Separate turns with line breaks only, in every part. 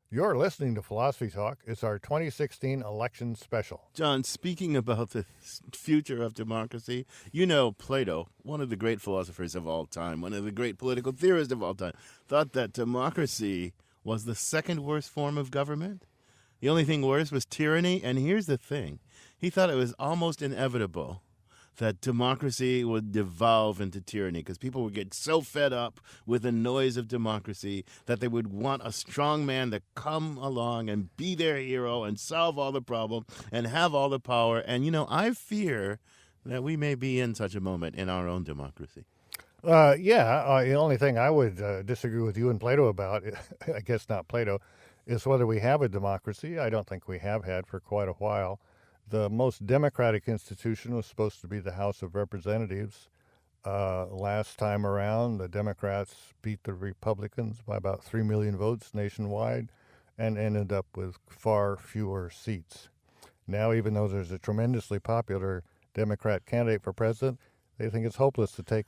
You're listening to Philosophy Talk. It's our 2016 election special.
John, speaking about the future of democracy, you know Plato, one of the great philosophers of all time, one of the great political theorists of all time, thought that democracy was the second worst form of government. The only thing worse was tyranny. And here's the thing. He thought it was almost inevitable that democracy would devolve into tyranny because people would get so fed up with the noise of democracy that they would want a strong man to come along and be their hero and solve all the problems and have all the power. And, I fear that we may be in such a moment in our own democracy.
The only thing I would disagree with you and Plato about, I guess not Plato, is whether we have a democracy. I don't think we have had for quite a while. The most democratic institution was supposed to be the House of Representatives. Last time around, the Democrats beat the Republicans by about 3 million votes nationwide and ended up with far fewer seats. Now, even though there's a tremendously popular Democrat candidate for president, they think it's hopeless to take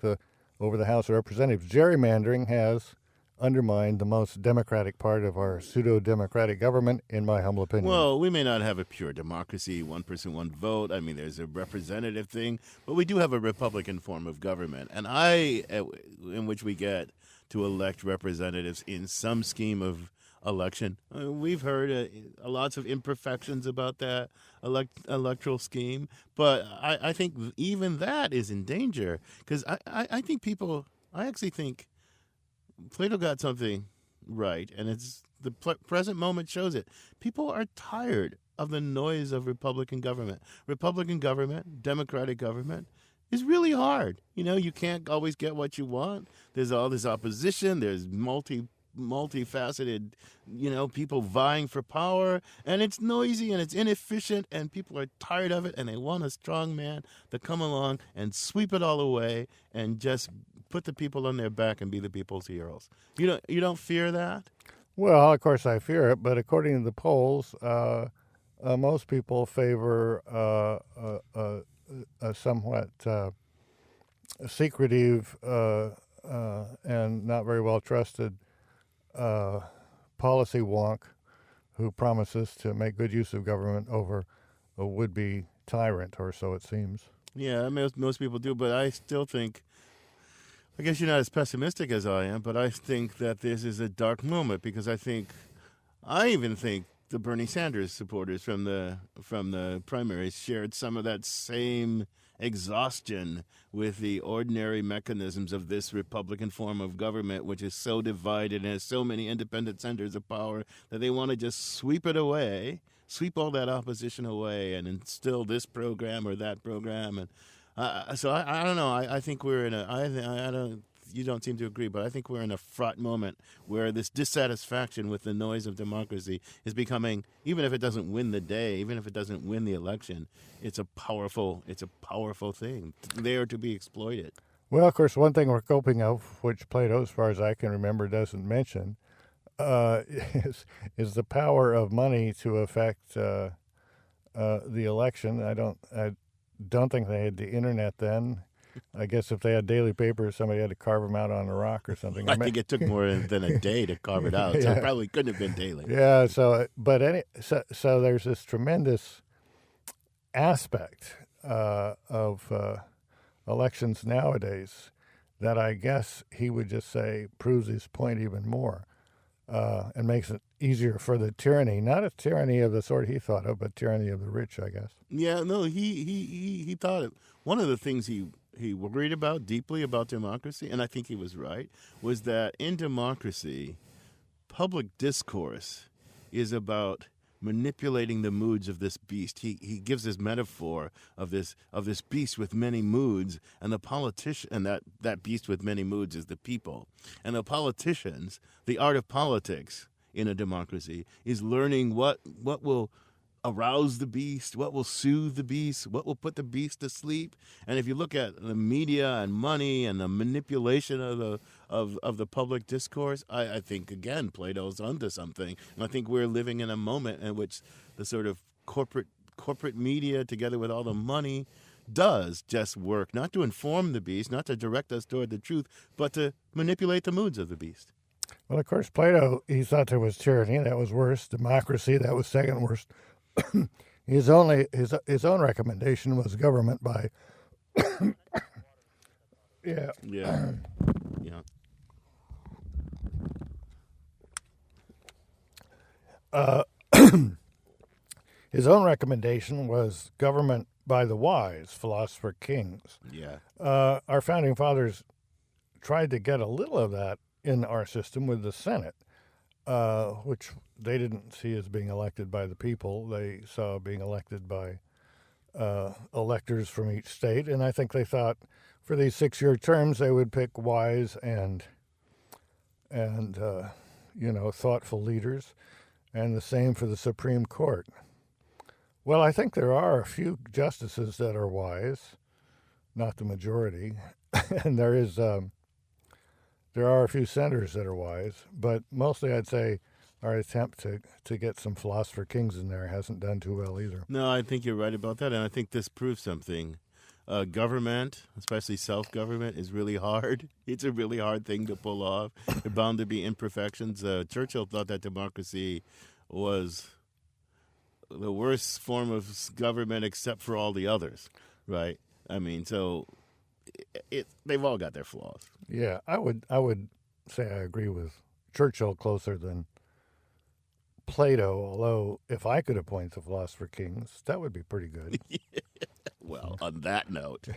over the House of Representatives. Gerrymandering has undermined the most democratic part of our pseudo-democratic government, in my humble opinion.
Well, we may not have a pure democracy, one person, one vote. I mean, there's a representative thing, but we do have a Republican form of government, and in which we get to elect representatives in some scheme of election. We've heard lots of imperfections about that electoral scheme, but I think even that is in danger because I actually think Plato got something right, and it's the present moment shows it. People are tired of the noise of Republican government. Republican government, Democratic government is really hard. You can't always get what you want. There's all this opposition. There's multifaceted, people vying for power, and it's noisy and it's inefficient, and people are tired of it, and they want a strong man to come along and sweep it all away and just put the people on their back and be the people's heroes. You don't fear that?
Well, of course I fear it, but according to the polls, most people favor a somewhat secretive and not very well trusted policy wonk who promises to make good use of government over a would-be tyrant, or so it seems.
Yeah, most people do, but I still think, I guess you're not as pessimistic as I am, but I think that this is a dark moment because I even think the Bernie Sanders supporters from the primaries shared some of that same exhaustion with the ordinary mechanisms of this Republican form of government, which is so divided and has so many independent centers of power that they want to just sweep it away, sweep all that opposition away, and instill this program or that program. And so I don't know. I think we're in I don't. You don't seem to agree, but I think we're in a fraught moment where this dissatisfaction with the noise of democracy is becoming, even if it doesn't win the day, even if it doesn't win the election, it's a powerful thing there to be exploited.
Well, of course, one thing we're coping of, which Plato, as far as I can remember, doesn't mention, is the power of money to affect the election. I don't think they had the internet then. I guess if they had daily papers, somebody had to carve them out on a rock or something.
I think it took more than a day to carve it out, so it probably couldn't have been daily.
Yeah. So there's this tremendous aspect of elections nowadays that I guess he would just say proves his point even more and makes it easier for the tyranny, not a tyranny of the sort he thought of, but tyranny of the rich, I guess.
Yeah, no, he thought it. One of the things he worried about deeply about democracy, and I think he was right, was that in democracy, public discourse is about manipulating the moods of this beast. He gives this metaphor of this beast with many moods, and the politician, and that beast with many moods is the people. And the politicians, the art of politics in a democracy is learning what will arouse the beast, what will soothe the beast, what will put the beast to sleep. And if you look at the media and money and the manipulation of the public discourse, I think, again, Plato's onto something. And I think we're living in a moment in which the sort of corporate media, together with all the money, does just work, not to inform the beast, not to direct us toward the truth, but to manipulate the moods of the beast.
Well, of course, Plato, he thought there was tyranny, that was worse. Democracy, that was second worst. His own recommendation was government by yeah.
Yeah, yeah,
Uh, his own recommendation was government by the wise, philosopher kings.
yeah.
Our founding fathers tried to get a little of that in our system with the Senate, which they didn't see as being elected by the people. They saw being elected by electors from each state, and I think they thought for these 6-year terms they would pick wise and thoughtful leaders, and the same for the Supreme Court. Well, I think there are a few justices that are wise, not the majority, and there are a few senators that are wise, but mostly I'd say our attempt to get some philosopher kings in there hasn't done too well either.
No, I think you're right about that, and I think this proves something. Government, especially self-government, is really hard. It's a really hard thing to pull off. There are bound to be imperfections. Churchill thought that democracy was the worst form of government except for all the others, right? I mean, so they've all got their flaws.
Yeah, I would say I agree with Churchill closer than Plato, although if I could appoint the philosopher kings, that would be pretty good.
Well, on that note.